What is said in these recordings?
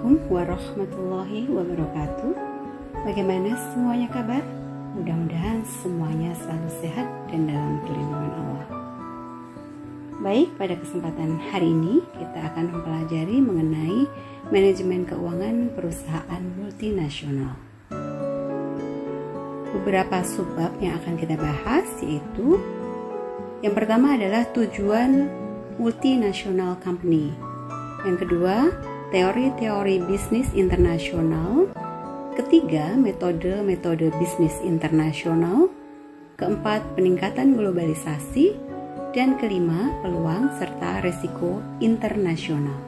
Assalamualaikum warahmatullahi wabarakatuh. Bagaimana semuanya kabar? Mudah-mudahan semuanya selalu sehat dan dalam perlindungan Allah. Baik, pada kesempatan hari ini kita akan mempelajari mengenai manajemen keuangan perusahaan multinasional. Beberapa subbab yang akan kita bahas yaitu yang pertama adalah tujuan multinational company. Yang kedua, teori-teori bisnis internasional. Ketiga, metode-metode bisnis internasional. Keempat, peningkatan globalisasi. Dan kelima, peluang serta resiko internasional.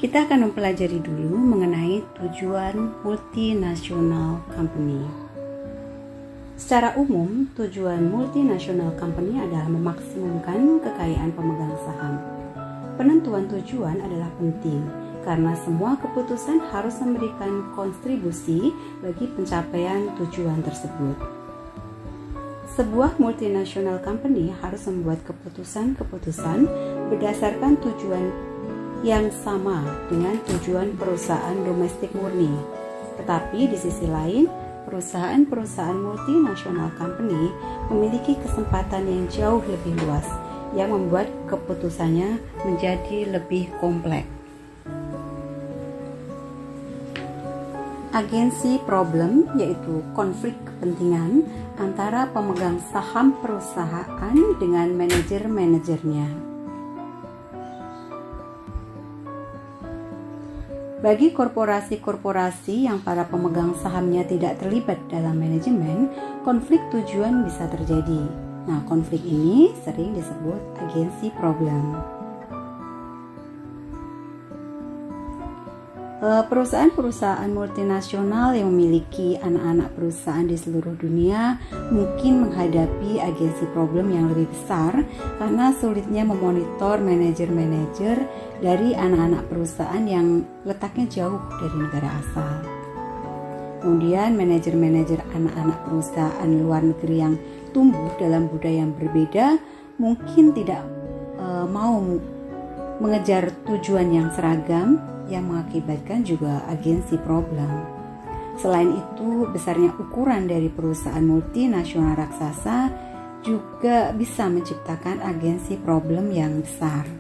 Kita akan mempelajari dulu mengenai tujuan multinational company. Secara umum, tujuan multinational company adalah memaksimumkan kekayaan pemegang saham. Penentuan tujuan adalah penting karena semua keputusan harus memberikan kontribusi bagi pencapaian tujuan tersebut. Sebuah multinational company harus membuat keputusan-keputusan berdasarkan tujuan yang sama dengan tujuan perusahaan domestik murni. Tetapi di sisi lain, perusahaan-perusahaan multinational company memiliki kesempatan yang jauh lebih luas yang membuat keputusannya menjadi lebih kompleks. Agensi problem yaitu konflik kepentingan antara pemegang saham perusahaan dengan manajer-manajernya. Bagi korporasi-korporasi yang para pemegang sahamnya tidak terlibat dalam manajemen, konflik tujuan bisa terjadi. Nah, konflik ini sering disebut agensi problem. Perusahaan-perusahaan multinasional yang memiliki anak-anak perusahaan di seluruh dunia mungkin menghadapi agensi problem yang lebih besar karena sulitnya memonitor manajer-manajer dari anak-anak perusahaan yang letaknya jauh dari negara asal. Kemudian manajer-manajer anak-anak perusahaan luar negeri yang tumbuh dalam budaya yang berbeda mungkin tidak mau mengejar tujuan yang seragam yang mengakibatkan juga agensi problem. Selain itu, besarnya ukuran dari perusahaan multinasional raksasa juga bisa menciptakan agensi problem yang besar.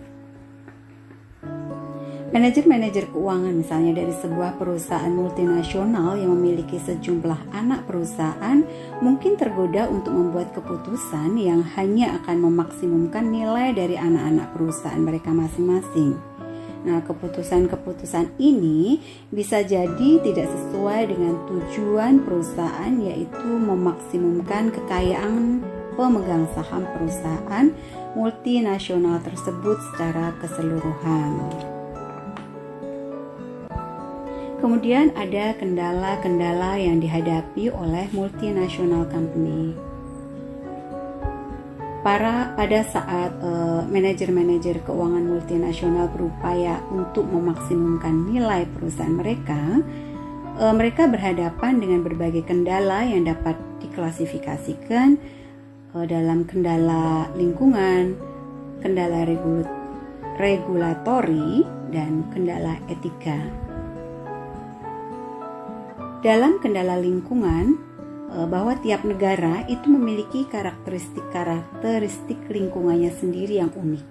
Manajer-manajer keuangan misalnya dari sebuah perusahaan multinasional yang memiliki sejumlah anak perusahaan mungkin tergoda untuk membuat keputusan yang hanya akan memaksimumkan nilai dari anak-anak perusahaan mereka masing-masing. Nah, keputusan-keputusan ini bisa jadi tidak sesuai dengan tujuan perusahaan, yaitu memaksimumkan kekayaan pemegang saham perusahaan multinasional tersebut secara keseluruhan. Kemudian ada kendala-kendala yang dihadapi oleh multinational company. Pada saat manajer-manajer keuangan multinasional berupaya untuk memaksimumkan nilai perusahaan mereka, mereka berhadapan dengan berbagai kendala yang dapat diklasifikasikan dalam kendala lingkungan, kendala regulatori, dan kendala etika. Dalam kendala lingkungan, bahwa tiap negara itu memiliki karakteristik lingkungannya sendiri yang unik.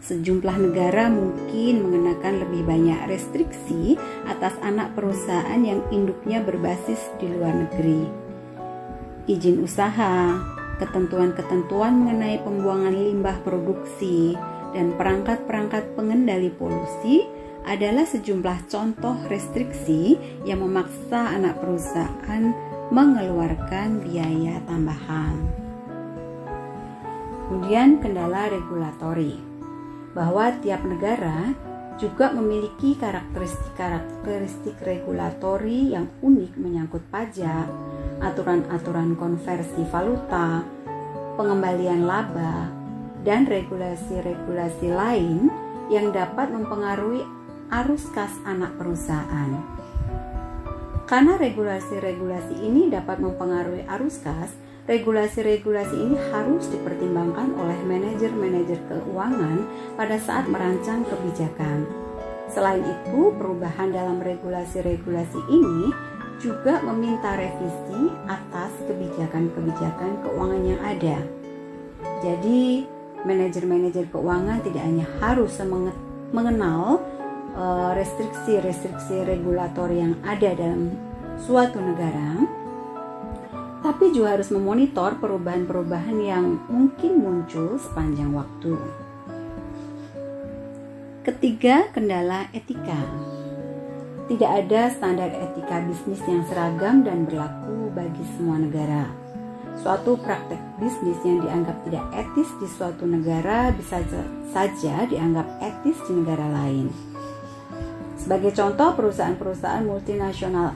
Sejumlah negara mungkin mengenakan lebih banyak restriksi atas anak perusahaan yang induknya berbasis di luar negeri. Izin usaha, ketentuan-ketentuan mengenai pembuangan limbah produksi, dan perangkat-perangkat pengendali polusi adalah sejumlah contoh restriksi yang memaksa anak perusahaan mengeluarkan biaya tambahan. Kemudian kendala regulatori, bahwa tiap negara juga memiliki karakteristik regulatori yang unik menyangkut pajak, aturan-aturan konversi valuta, pengembalian laba, dan regulasi-regulasi lain yang dapat mempengaruhi arus kas anak perusahaan. Karena regulasi-regulasi ini dapat mempengaruhi arus kas, Regulasi-regulasi ini harus dipertimbangkan oleh manajer-manajer keuangan pada saat merancang kebijakan. Selain itu, perubahan dalam regulasi-regulasi ini juga meminta revisi atas kebijakan-kebijakan keuangan yang ada. Jadi, manajer-manajer keuangan tidak hanya harus mengenal restriksi-restriksi regulator yang ada dalam suatu negara, tapi juga harus memonitor perubahan-perubahan yang mungkin muncul sepanjang waktu. Ketiga, kendala etika. Tidak ada standar etika bisnis yang seragam dan berlaku bagi semua negara. Suatu praktek bisnis yang dianggap tidak etis di suatu negara bisa saja dianggap etis di negara lain. Sebagai contoh, perusahaan-perusahaan multinasional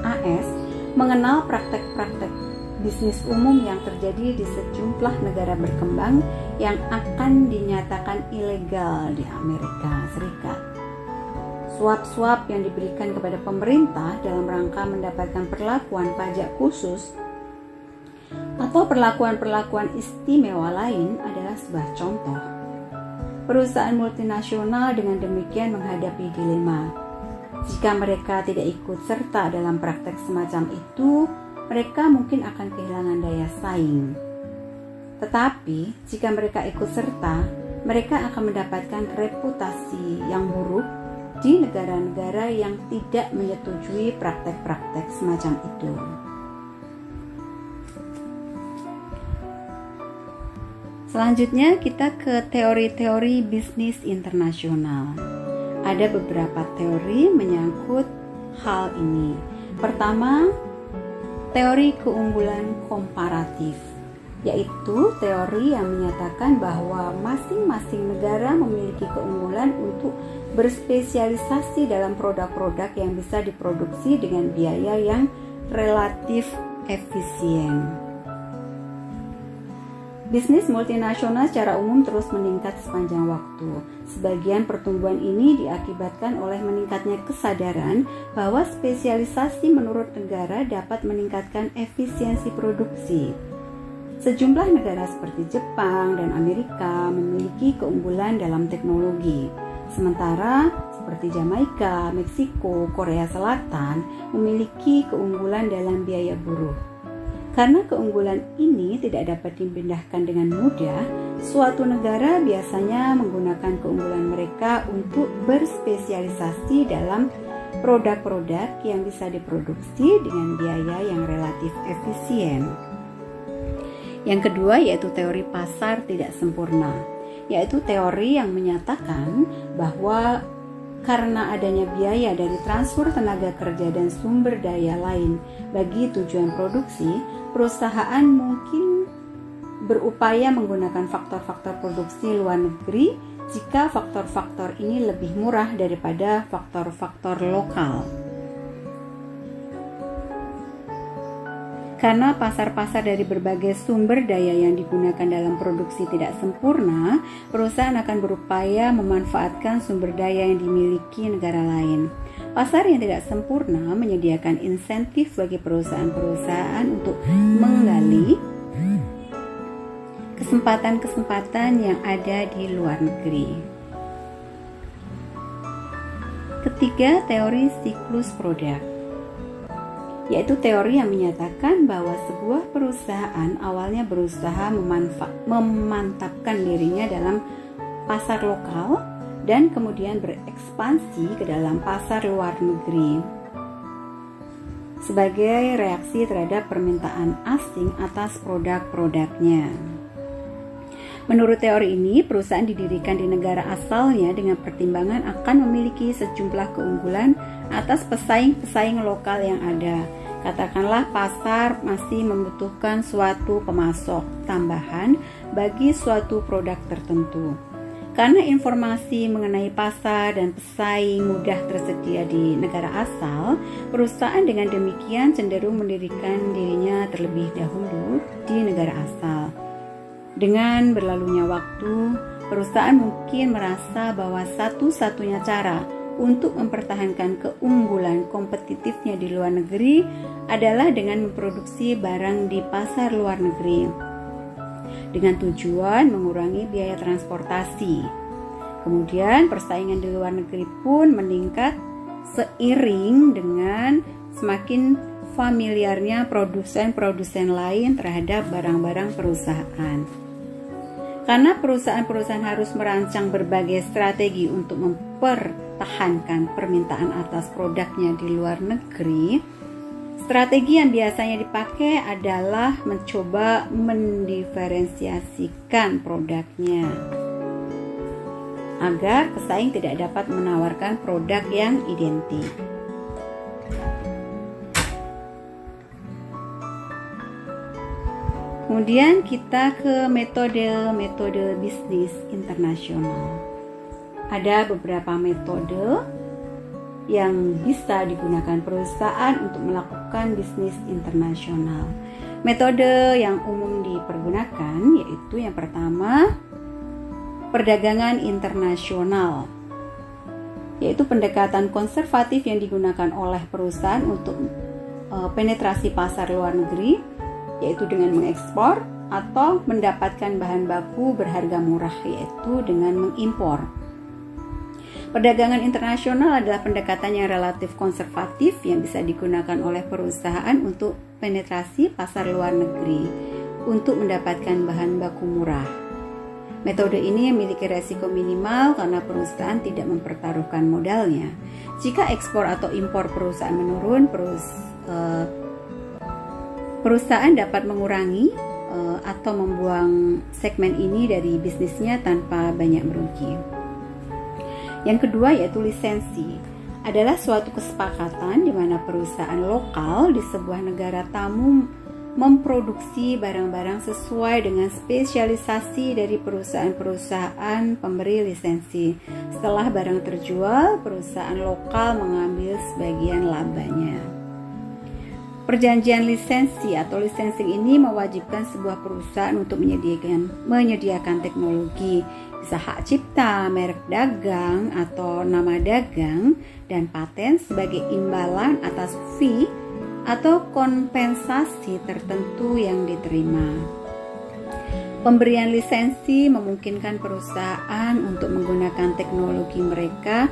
AS mengenal praktek-praktek bisnis umum yang terjadi di sejumlah negara berkembang yang akan dinyatakan ilegal di Amerika Serikat. Suap-suap yang diberikan kepada pemerintah dalam rangka mendapatkan perlakuan pajak khusus atau perlakuan-perlakuan istimewa lain adalah sebuah contoh. Perusahaan multinasional dengan demikian menghadapi dilema. Jika mereka tidak ikut serta dalam praktek semacam itu, mereka mungkin akan kehilangan daya saing. Tetapi, jika mereka ikut serta, mereka akan mendapatkan reputasi yang buruk di negara-negara yang tidak menyetujui praktek-praktek semacam itu. Selanjutnya kita ke teori-teori bisnis internasional. Ada beberapa teori menyangkut hal ini. Pertama, teori keunggulan komparatif, yaitu teori yang menyatakan bahwa masing-masing negara memiliki keunggulan untuk berspesialisasi dalam produk-produk yang bisa diproduksi dengan biaya yang relatif efisien. Bisnis multinasional secara umum terus meningkat sepanjang waktu. Sebagian pertumbuhan ini diakibatkan oleh meningkatnya kesadaran bahwa spesialisasi menurut negara dapat meningkatkan efisiensi produksi. Sejumlah negara seperti Jepang dan Amerika memiliki keunggulan dalam teknologi. Sementara seperti Jamaika, Meksiko, Korea Selatan memiliki keunggulan dalam biaya buruh. Karena keunggulan ini tidak dapat dipindahkan dengan mudah, suatu negara biasanya menggunakan keunggulan mereka untuk berspesialisasi dalam produk-produk yang bisa diproduksi dengan biaya yang relatif efisien. Yang kedua yaitu teori pasar tidak sempurna, yaitu teori yang menyatakan bahwa karena adanya biaya dari transfer tenaga kerja dan sumber daya lain bagi tujuan produksi, perusahaan mungkin berupaya menggunakan faktor-faktor produksi luar negeri jika faktor-faktor ini lebih murah daripada faktor-faktor lokal. Karena pasar-pasar dari berbagai sumber daya yang digunakan dalam produksi tidak sempurna, perusahaan akan berupaya memanfaatkan sumber daya yang dimiliki negara lain. Pasar yang tidak sempurna menyediakan insentif bagi perusahaan-perusahaan untuk menggali kesempatan-kesempatan yang ada di luar negeri. Ketiga, teori siklus produk, yaitu teori yang menyatakan bahwa sebuah perusahaan awalnya berusaha memantapkan dirinya dalam pasar lokal dan kemudian berekspansi ke dalam pasar luar negeri sebagai reaksi terhadap permintaan asing atas produk-produknya. Menurut teori ini, perusahaan didirikan di negara asalnya dengan pertimbangan akan memiliki sejumlah keunggulan atas pesaing-pesaing lokal yang ada. Katakanlah pasar masih membutuhkan suatu pemasok tambahan bagi suatu produk tertentu. Karena informasi mengenai pasar dan pesaing mudah tersedia di negara asal, perusahaan dengan demikian cenderung mendirikan dirinya terlebih dahulu di negara asal. Dengan berlalunya waktu, perusahaan mungkin merasa bahwa satu-satunya cara untuk mempertahankan keunggulan kompetitifnya di luar negeri adalah dengan memproduksi barang di pasar luar negeri dengan tujuan mengurangi biaya transportasi. Kemudian persaingan di luar negeri pun meningkat seiring dengan semakin familiarnya produsen-produsen lain terhadap barang-barang perusahaan. Karena perusahaan-perusahaan harus merancang berbagai strategi untuk mempertahankan permintaan atas produknya di luar negeri, strategi yang biasanya dipakai adalah mencoba mendiferensiasikan produknya agar pesaing tidak dapat menawarkan produk yang identik. Kemudian kita ke metode bisnis internasional. Ada beberapa metode yang bisa digunakan perusahaan untuk melakukan bisnis internasional. Metode yang umum dipergunakan yaitu yang pertama, perdagangan internasional, yaitu pendekatan konservatif yang digunakan oleh perusahaan untuk penetrasi pasar luar negeri, yaitu dengan mengekspor atau mendapatkan bahan baku berharga murah, yaitu dengan mengimpor. Perdagangan internasional adalah pendekatan yang relatif konservatif yang bisa digunakan oleh perusahaan untuk penetrasi pasar luar negeri untuk mendapatkan bahan baku murah. Metode ini memiliki resiko minimal karena perusahaan tidak mempertaruhkan modalnya. Jika ekspor atau impor perusahaan menurun, perusahaan dapat mengurangi atau membuang segmen ini dari bisnisnya tanpa banyak merugi. Yang kedua yaitu lisensi. Adalah suatu kesepakatan di mana perusahaan lokal di sebuah negara tamu memproduksi barang-barang sesuai dengan spesialisasi dari perusahaan-perusahaan pemberi lisensi. Setelah barang terjual, perusahaan lokal mengambil sebagian labanya. Perjanjian lisensi atau licensing ini mewajibkan sebuah perusahaan untuk menyediakan teknologi, bisa hak cipta, merek dagang atau nama dagang, dan paten sebagai imbalan atas fee atau kompensasi tertentu yang diterima. Pemberian lisensi memungkinkan perusahaan untuk menggunakan teknologi mereka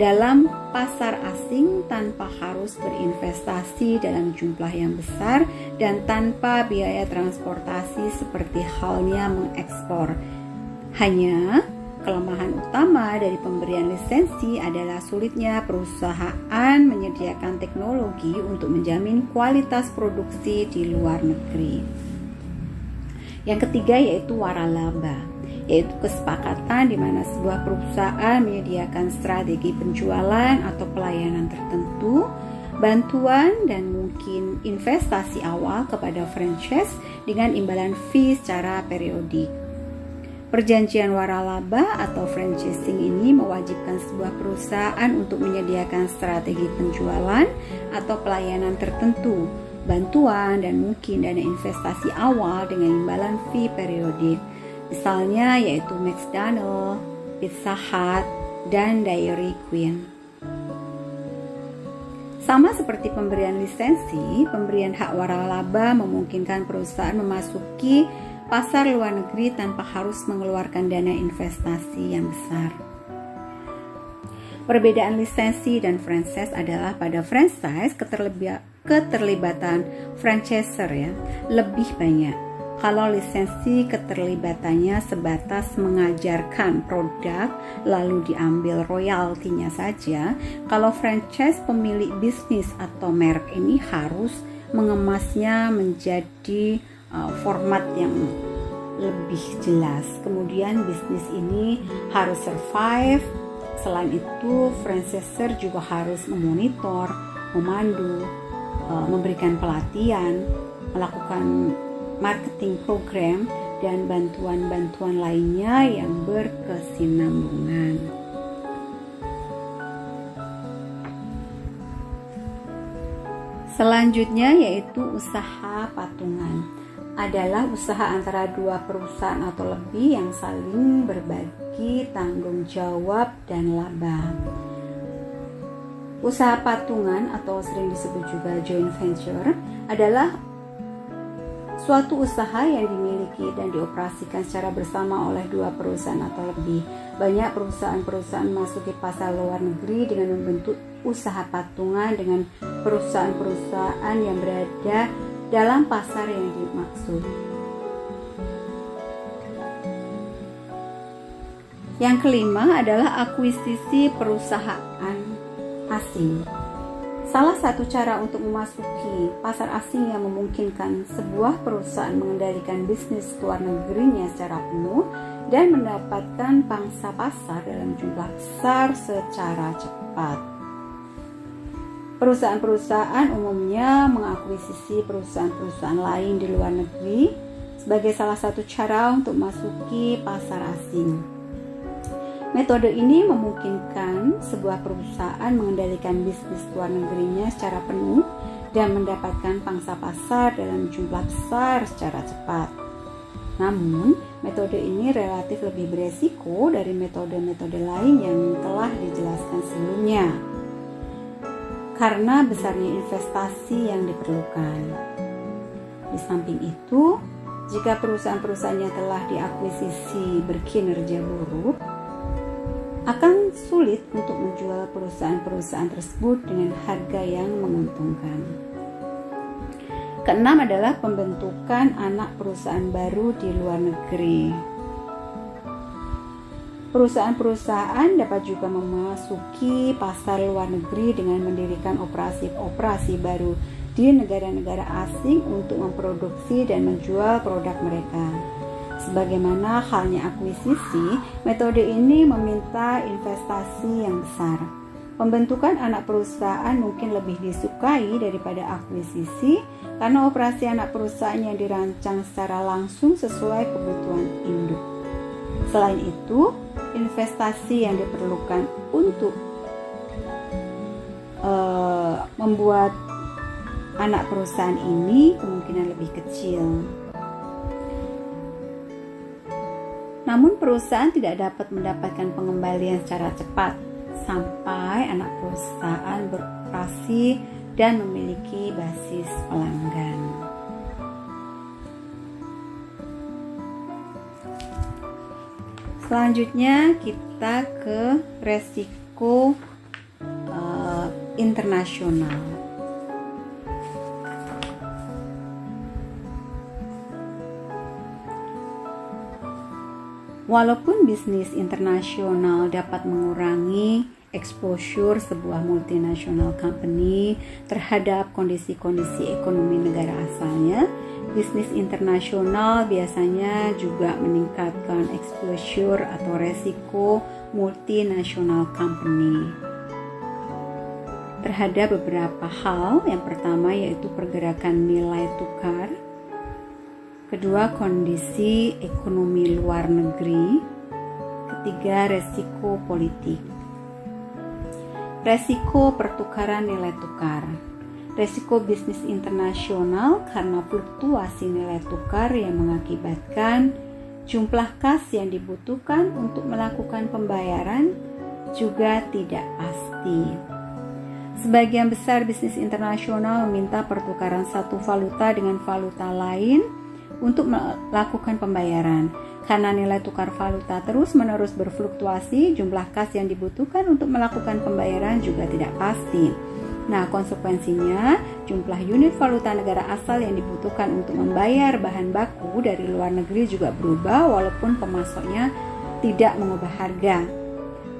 dalam pasar asing tanpa harus berinvestasi dalam jumlah yang besar dan tanpa biaya transportasi seperti halnya mengekspor. Hanya kelemahan utama dari pemberian lisensi adalah sulitnya perusahaan menyediakan teknologi untuk menjamin kualitas produksi di luar negeri. Yang ketiga yaitu waralaba, yaitu kesepakatan di mana sebuah perusahaan menyediakan strategi penjualan atau pelayanan tertentu, bantuan dan mungkin investasi awal kepada franchise dengan imbalan fee secara periodik. Perjanjian waralaba atau franchising ini mewajibkan sebuah perusahaan untuk menyediakan strategi penjualan atau pelayanan tertentu, bantuan dan mungkin dana investasi awal dengan imbalan fee periodik. Misalnya yaitu McDonald's, Pizza Hut, dan Dairy Queen. Sama seperti pemberian lisensi, pemberian hak waralaba memungkinkan perusahaan memasuki pasar luar negeri tanpa harus mengeluarkan dana investasi yang besar. Perbedaan lisensi dan franchise adalah pada franchise keterlibatan franchisor lebih banyak. Kalau lisensi keterlibatannya sebatas mengajarkan produk lalu diambil royaltinya saja. Kalau franchise pemilik bisnis atau merek ini harus mengemasnya menjadi format yang lebih jelas. Kemudian bisnis ini harus survive. Selain itu, franchisor juga harus memonitor, memandu, memberikan pelatihan, melakukan marketing program, dan bantuan-bantuan lainnya yang berkesinambungan. Selanjutnya yaitu usaha patungan. Adalah usaha antara dua perusahaan atau lebih yang saling berbagi tanggung jawab dan laba. Usaha patungan atau sering disebut juga joint venture adalah suatu usaha yang dimiliki dan dioperasikan secara bersama oleh dua perusahaan atau lebih. Banyak perusahaan-perusahaan memasuki pasar luar negeri dengan membentuk usaha patungan dengan perusahaan-perusahaan yang berada dalam pasar yang dimaksud. Yang kelima adalah akuisisi perusahaan asing. Salah satu cara untuk memasuki pasar asing yang memungkinkan sebuah perusahaan mengendalikan bisnis luar negerinya secara penuh dan mendapatkan pangsa pasar dalam jumlah besar secara cepat. Perusahaan-perusahaan umumnya mengakuisisi perusahaan-perusahaan lain di luar negeri sebagai salah satu cara untuk memasuki pasar asing. Metode ini memungkinkan sebuah perusahaan mengendalikan bisnis luar negerinya secara penuh dan mendapatkan pangsa pasar dalam jumlah besar secara cepat. Namun, metode ini relatif lebih beresiko dari metode-metode lain yang telah dijelaskan sebelumnya karena besarnya investasi yang diperlukan. Di samping itu, jika perusahaan-perusahaannya telah diakuisisi berkinerja buruk, akan sulit untuk menjual perusahaan-perusahaan tersebut dengan harga yang menguntungkan. Keenam adalah pembentukan anak perusahaan baru di luar negeri. Perusahaan-perusahaan dapat juga memasuki pasar luar negeri dengan mendirikan operasi-operasi baru di negara-negara asing untuk memproduksi dan menjual produk mereka. Sebagaimana halnya akuisisi, metode ini meminta investasi yang besar. Pembentukan anak perusahaan mungkin lebih disukai daripada akuisisi karena operasi anak perusahaan yang dirancang secara langsung sesuai kebutuhan induk. Selain itu, investasi yang diperlukan untuk membuat anak perusahaan ini kemungkinan lebih kecil. Namun perusahaan tidak dapat mendapatkan pengembalian secara cepat sampai anak perusahaan beroperasi dan memiliki basis pelanggan. Selanjutnya kita ke resiko internasional. Walaupun bisnis internasional dapat mengurangi exposure sebuah multinational company terhadap kondisi-kondisi ekonomi negara asalnya, bisnis internasional biasanya juga meningkatkan exposure atau resiko multinational company terhadap beberapa hal. Yang pertama yaitu pergerakan nilai tukar. Kedua, kondisi ekonomi luar negeri. Ketiga, resiko politik. Resiko pertukaran nilai tukar. Resiko bisnis internasional karena fluktuasi nilai tukar yang mengakibatkan jumlah kas yang dibutuhkan untuk melakukan pembayaran juga tidak pasti. Sebagian besar bisnis internasional meminta pertukaran satu valuta dengan valuta lain untuk melakukan pembayaran. Karena nilai tukar valuta terus-menerus berfluktuasi, jumlah kas yang dibutuhkan untuk melakukan pembayaran juga tidak pasti. Nah, konsekuensinya jumlah unit valuta negara asal yang dibutuhkan untuk membayar bahan baku dari luar negeri juga berubah walaupun pemasoknya tidak mengubah harga.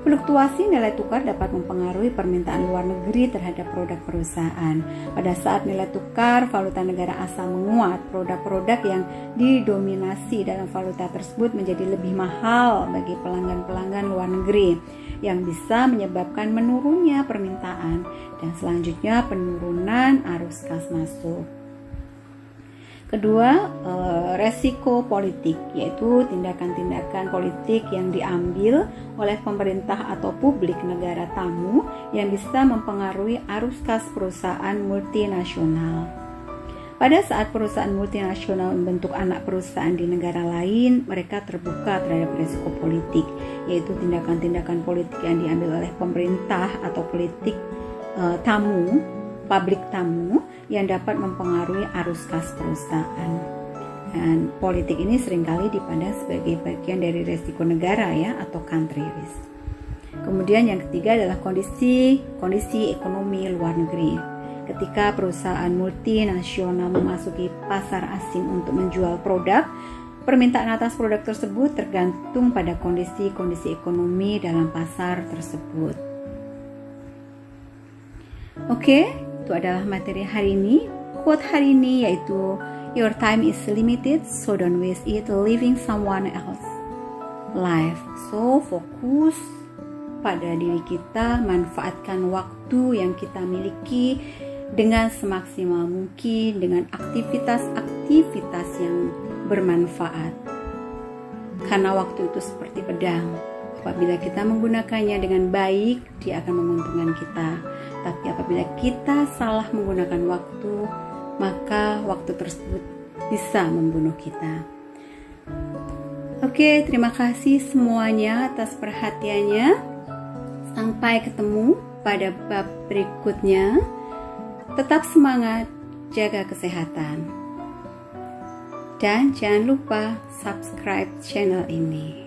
Fluktuasi nilai tukar dapat mempengaruhi permintaan luar negeri terhadap produk perusahaan. Pada saat nilai tukar valuta negara asal menguat, produk-produk yang didominasi dalam valuta tersebut menjadi lebih mahal bagi pelanggan-pelanggan luar negeri, yang bisa menyebabkan menurunnya permintaan dan selanjutnya penurunan arus kas masuk. Kedua, resiko politik, yaitu tindakan-tindakan politik yang diambil oleh pemerintah atau publik negara tamu yang bisa mempengaruhi arus kas perusahaan multinasional. Pada saat perusahaan multinasional membentuk anak perusahaan di negara lain, mereka terbuka terhadap resiko politik, yaitu tindakan-tindakan politik yang diambil oleh pemerintah atau politik publik tamu yang dapat mempengaruhi arus kas perusahaan. Dan politik ini seringkali dipandang sebagai bagian dari resiko negara ya, atau country risk. Kemudian yang ketiga adalah kondisi ekonomi luar negeri. Ketika perusahaan multinasional memasuki pasar asing untuk menjual produk, permintaan atas produk tersebut tergantung pada kondisi ekonomi dalam pasar tersebut. Oke, itu adalah materi hari ini. Quote hari ini yaitu, "Your time is limited, so don't waste it living someone else's life." So, fokus pada diri kita, manfaatkan waktu yang kita miliki dengan semaksimal mungkin, dengan aktivitas-aktivitas yang bermanfaat. Karena waktu itu seperti pedang. Apabila kita menggunakannya dengan baik, dia akan menguntungkan kita. Tapi apabila kita salah menggunakan waktu, maka waktu tersebut bisa membunuh kita. Oke, terima kasih semuanya atas perhatiannya. Sampai ketemu pada bab berikutnya. Tetap semangat, jaga kesehatan. Dan jangan lupa subscribe channel ini.